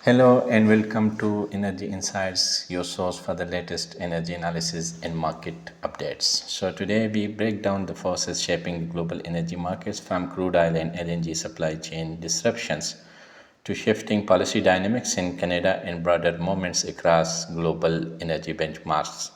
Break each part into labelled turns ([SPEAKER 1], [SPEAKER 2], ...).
[SPEAKER 1] Hello and welcome to Energy Insights, your source for the latest energy analysis and market updates. So, today we break down the forces shaping the global energy markets from crude oil and LNG supply chain disruptions to shifting policy dynamics in Canada and broader movements across global energy benchmarks.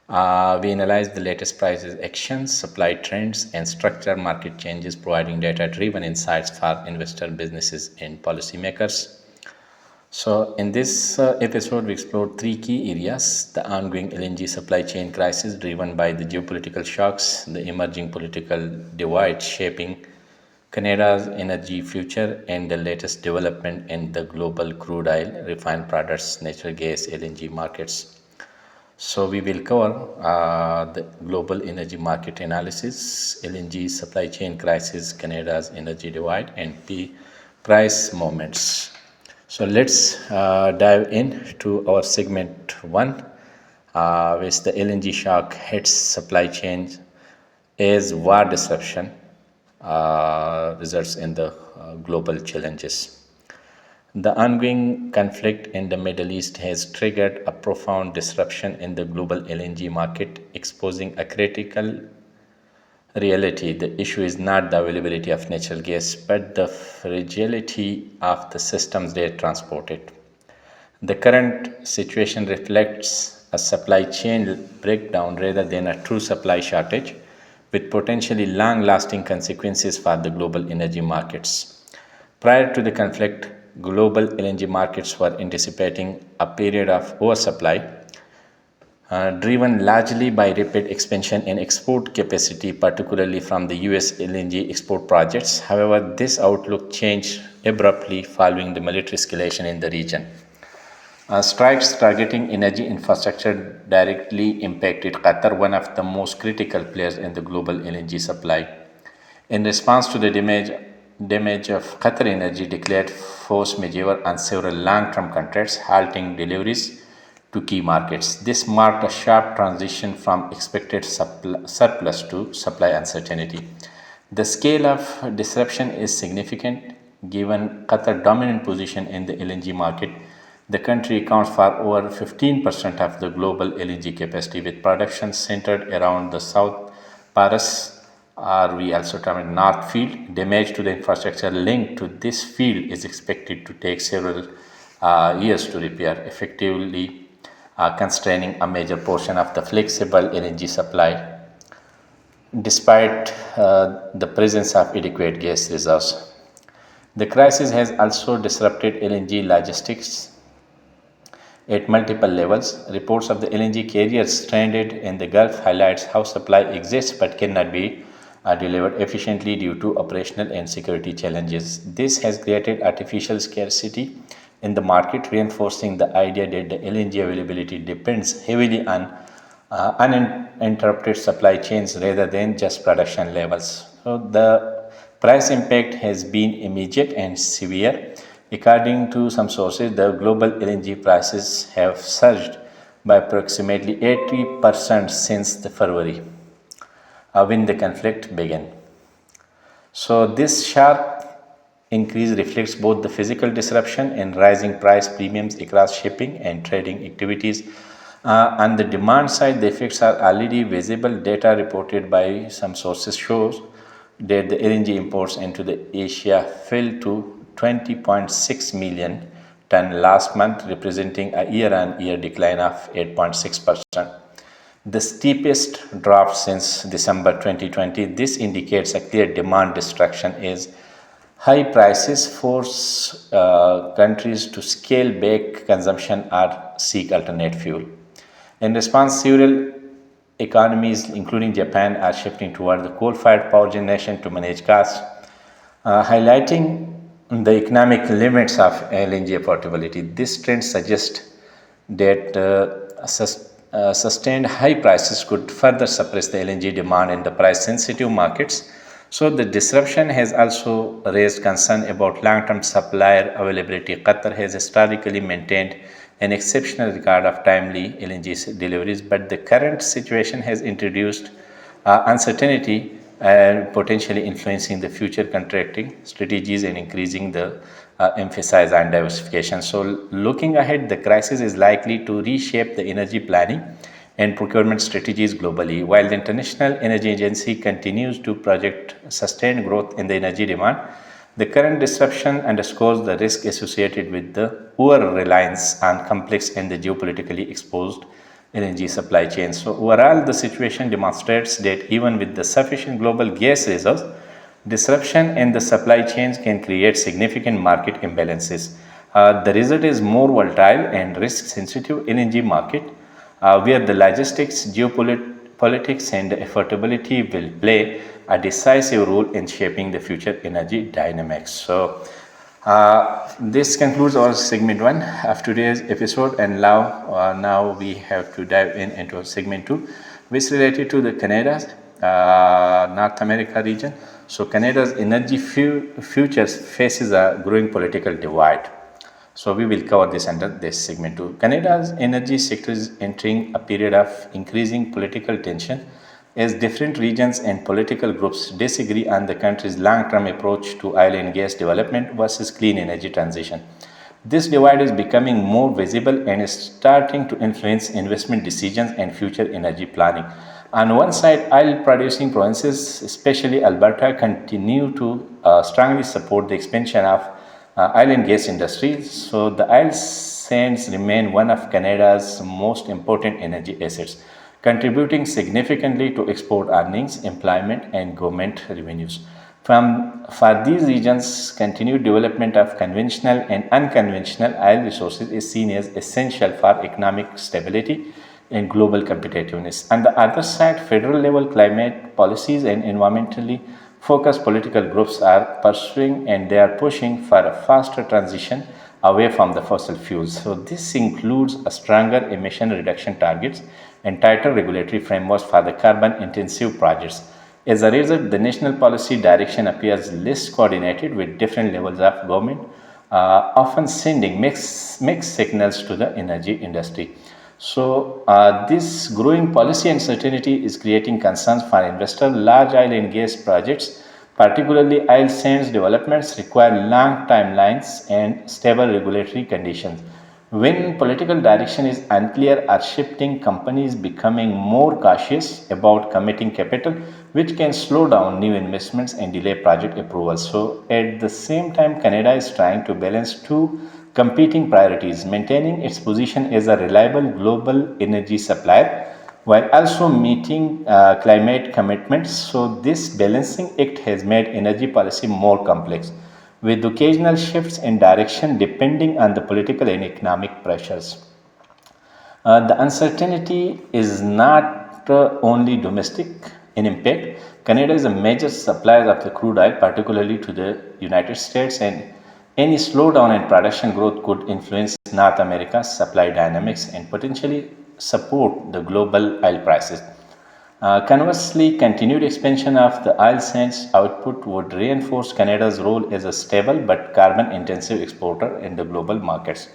[SPEAKER 1] We analyze the latest prices, actions, supply trends, and structural market changes, providing data driven insights for investor businesses and policymakers. So, in this episode, we explored three key areas: the ongoing LNG supply chain crisis driven by the geopolitical shocks, the emerging political divide shaping Canada's energy future, and the latest development in the global crude oil, refined products, natural gas, LNG markets. So, we will cover the global energy market analysis, LNG supply chain crisis, Canada's energy divide, and the price movements. So let's dive into our segment one, which the LNG shock hits supply chain as war disruption results in the global challenges. The ongoing conflict in the Middle East has triggered a profound disruption in the global LNG market, exposing a critical reality. The issue is not the availability of natural gas, but the fragility of the systems they transport it. The current situation reflects a supply chain breakdown rather than a true supply shortage, with potentially long lasting consequences for the global energy markets. Prior to the conflict, global LNG markets were anticipating a period of oversupply, driven largely by rapid expansion in export capacity, particularly from the US LNG export projects. However, this outlook changed abruptly following the military escalation in the region. Strikes targeting energy infrastructure directly impacted Qatar, one of the most critical players in the global LNG supply. In response to the damage of Qatar Energy declared force majeure on several long-term contracts, halting deliveries to key markets. This marked a sharp transition from expected surplus to supply uncertainty. The scale of disruption is significant given Qatar's dominant position in the LNG market. The country accounts for over 15% of the global LNG capacity, with production centered around the South Paras, or we also term it North Field. Damage to the infrastructure linked to this field is expected to take several years to repair, effectively constraining a major portion of the flexible LNG supply, despite the presence of adequate gas reserves. The crisis has also disrupted LNG logistics at multiple levels. Reports of the LNG carriers stranded in the Gulf highlights how supply exists but cannot be delivered efficiently due to operational and security challenges. This has created artificial scarcity in the market, reinforcing the idea that the LNG availability depends heavily on uninterrupted supply chains rather than just production levels. So the price impact has been immediate and severe. According to some sources, the global LNG prices have surged by approximately 80% since the February, when the conflict began. So this sharp increase reflects both the physical disruption and rising price premiums across shipping and trading activities. On the demand side, the effects are already visible. Data reported by some sources shows that the LNG imports into the Asia fell to 20.6 million ton last month, representing a year-on-year decline of 8.6%, the steepest drop since December 2020. This indicates a clear demand destruction as high prices force countries to scale back consumption or seek alternate fuel. In response, several economies, including Japan, are shifting toward the coal-fired power generation to manage costs, highlighting the economic limits of LNG affordability. This trend suggests that sustained high prices could further suppress the LNG demand in the price-sensitive markets. So the disruption has also raised concern about long-term supplier availability. Qatar has historically maintained an exceptional record of timely LNG deliveries, but the current situation has introduced uncertainty and potentially influencing the future contracting strategies and increasing the emphasize on diversification. So, looking ahead, the crisis is likely to reshape the energy planning and procurement strategies globally. While the International Energy Agency continues to project sustained growth in the energy demand, the current disruption underscores the risk associated with the over reliance on complex and the geopolitically exposed LNG supply chains. So, overall, the situation demonstrates that even with the sufficient global gas reserves, disruption in the supply chains can create significant market imbalances. The result is more volatile and risk sensitive LNG market where the logistics, geopolitics, and affordability will play a decisive role in shaping the future energy dynamics. So, this concludes our segment one of today's episode, and now we have to dive into segment two, which is related to the Canada's North America region. So, Canada's energy futures faces a growing political divide. So we will cover this under this segment too. Canada's energy sector is entering a period of increasing political tension as different regions and political groups disagree on the country's long-term approach to oil and gas development versus clean energy transition. This divide is becoming more visible and is starting to influence investment decisions and future energy planning. On one side, oil producing provinces, especially Alberta, continue to strongly support the expansion of oil and gas industry. So the oil sands remain one of Canada's most important energy assets, contributing significantly to export earnings, employment, and government revenues. For these regions, continued development of conventional and unconventional oil resources is seen as essential for economic stability and global competitiveness. On the other side, federal level climate policies and environmentally focused political groups are pursuing and they are pushing for a faster transition away from the fossil fuels. So this includes a stronger emission reduction targets and tighter regulatory frameworks for the carbon intensive projects. As a result, the national policy direction appears less coordinated with different levels of government, often sending mixed signals to the energy industry. So, this growing policy uncertainty is creating concerns for investors. Large oil and gas projects, particularly oil sands developments, require long timelines and stable regulatory conditions. When political direction is unclear or shifting, companies becoming more cautious about committing capital, which can slow down new investments and delay project approvals. So, at the same time, Canada is trying to balance two competing priorities, maintaining its position as a reliable global energy supplier while also meeting climate commitments. So, this balancing act has made energy policy more complex, with occasional shifts in direction depending on the political and economic pressures. The uncertainty is not only domestic in impact. Canada is a major supplier of the crude oil, particularly to the United States, and any slowdown in production growth could influence North America's supply dynamics and potentially support the global oil prices. Conversely, continued expansion of the oil sands output would reinforce Canada's role as a stable but carbon intensive exporter in the global markets.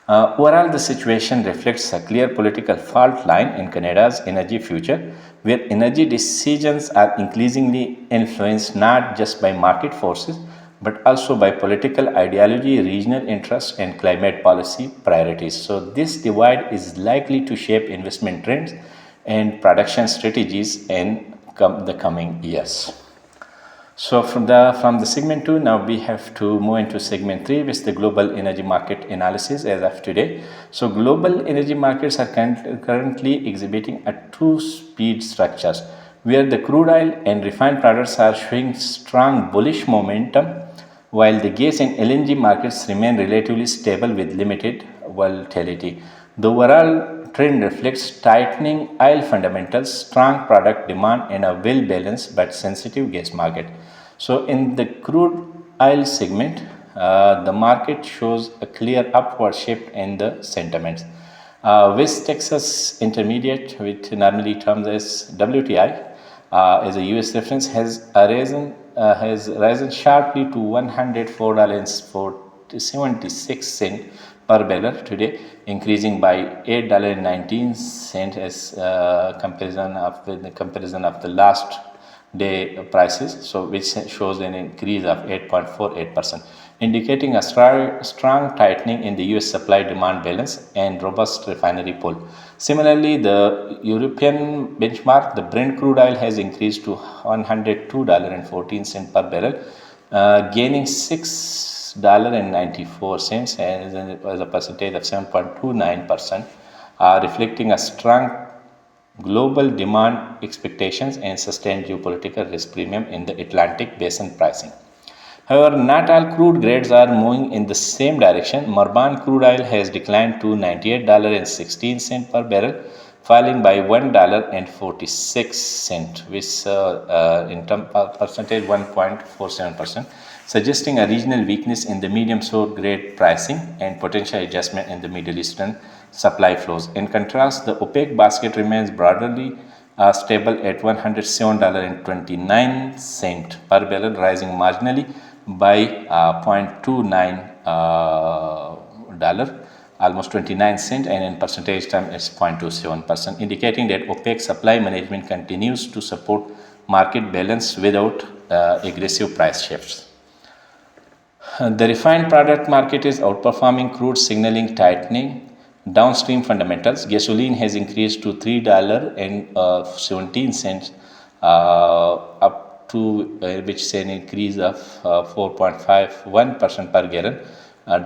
[SPEAKER 1] Overall, the situation reflects a clear political fault line in Canada's energy future, where energy decisions are increasingly influenced not just by market forces but also by political ideology, regional interests, and climate policy priorities. So, this divide is likely to shape investment trends and production strategies in the coming years. So from the segment 2, now we have to move into segment 3, which is the global energy market analysis as of today. So global energy markets are currently exhibiting a two-speed structures, where the crude oil and refined products are showing strong bullish momentum, while the gas and LNG markets remain relatively stable with limited volatility. The overall trend reflects tightening oil fundamentals, strong product demand, and a well-balanced but sensitive gas market. So, in the crude oil segment, the market shows a clear upward shift in the sentiments. West Texas Intermediate, which normally termed as WTI, as a US reference, has risen sharply to $104.76 per barrel today, increasing by $8.19 as comparison of the last day prices, so which shows an increase of 8.48%. indicating a strong tightening in the US supply demand balance and robust refinery pull. Similarly, the European benchmark, the Brent crude oil, has increased to $102.14 per barrel, gaining $6.94 as a percentage of 7.29%, reflecting a strong global demand expectations and sustained geopolitical risk premium in the Atlantic basin pricing. However, not all crude grades are moving in the same direction. Murban crude oil has declined to $98.16 per barrel, falling by $1.46, which in term percentage 1.47%, suggesting a regional weakness in the medium sour grade pricing and potential adjustment in the Middle Eastern supply flows. In contrast, the OPEC basket remains broadly stable at $107.29 per barrel, rising marginally by 0.29 dollar, almost 29 cent, and in percentage term it's 0.27%, indicating that OPEC supply management continues to support market balance without aggressive price shifts. The refined product market is outperforming crude, signaling tightening downstream fundamentals. Gasoline has increased to $3.17, up to which is an increase of 4.51% per gallon,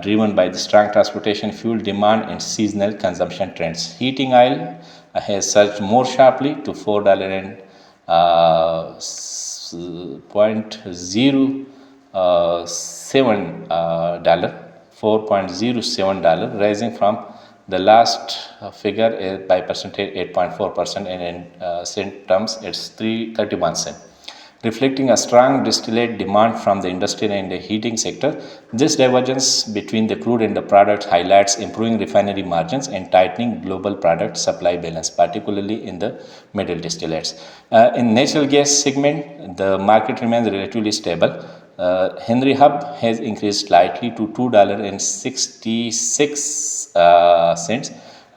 [SPEAKER 1] driven by the strong transportation fuel demand and seasonal consumption trends. Heating oil has surged more sharply to $4.07, rising from the last figure by percentage 8.4%, and in cent terms it's 331 cent, reflecting a strong distillate demand from the industrial and the heating sector. This divergence between the crude and the product highlights improving refinery margins and tightening global product supply balance, particularly in the middle distillates. In natural gas segment, the market remains relatively stable. Henry Hub has increased slightly to $2.66,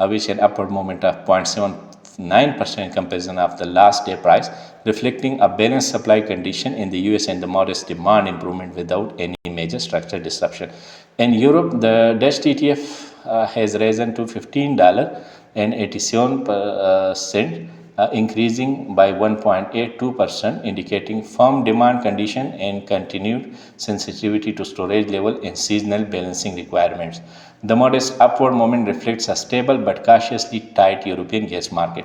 [SPEAKER 1] which an upward movement of 0.79% in comparison of the last day price, reflecting a balanced supply condition in the US and the modest demand improvement without any major structural disruption. In Europe, the Dutch TTF has risen to $15.87, increasing by 1.82%, indicating firm demand condition and continued sensitivity to storage level and seasonal balancing requirements. The modest upward movement reflects a stable but cautiously tight European gas market.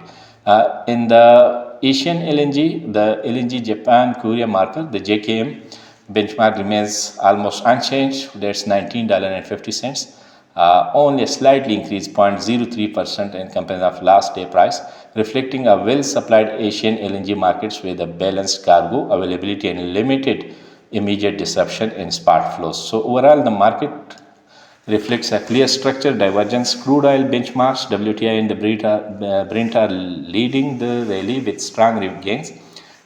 [SPEAKER 1] In the Asian LNG, the LNG Japan Korea market, the JKM benchmark remains almost unchanged. That's $19.50. Only a slightly increased 0.03% in comparison of last day price, reflecting a well-supplied Asian LNG markets with a balanced cargo availability and limited immediate disruption in spot flows. So overall, the market reflects a clear structural divergence. Crude oil benchmarks, WTI and the Brent are leading the rally with strong gains,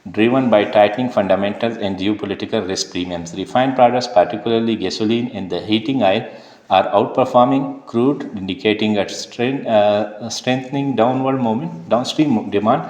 [SPEAKER 1] driven by tightening fundamentals and geopolitical risk premiums. Refined products, particularly gasoline and the heating oil, are outperforming crude, indicating a strengthening downward moment, downstream demand,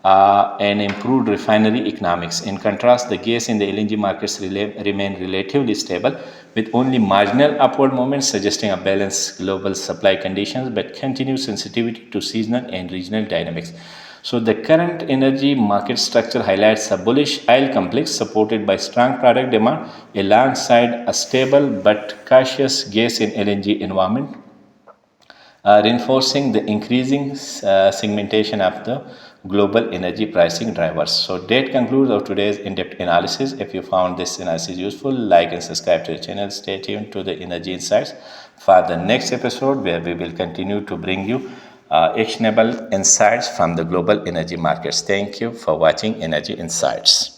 [SPEAKER 1] and improved refinery economics. In contrast, the gas in the LNG markets remain relatively stable, with only marginal upward movements, suggesting a balanced global supply conditions but continued sensitivity to seasonal and regional dynamics. So the current energy market structure highlights a bullish oil complex supported by strong product demand alongside a stable but cautious gas and LNG environment, reinforcing the increasing segmentation of the global energy pricing drivers. So that concludes our today's in-depth analysis. If you found this analysis useful, like and subscribe to the channel. Stay tuned to the Energy Insights for the next episode, where we will continue to bring you actionable insights from the global energy markets. Thank you for watching Energy Insights.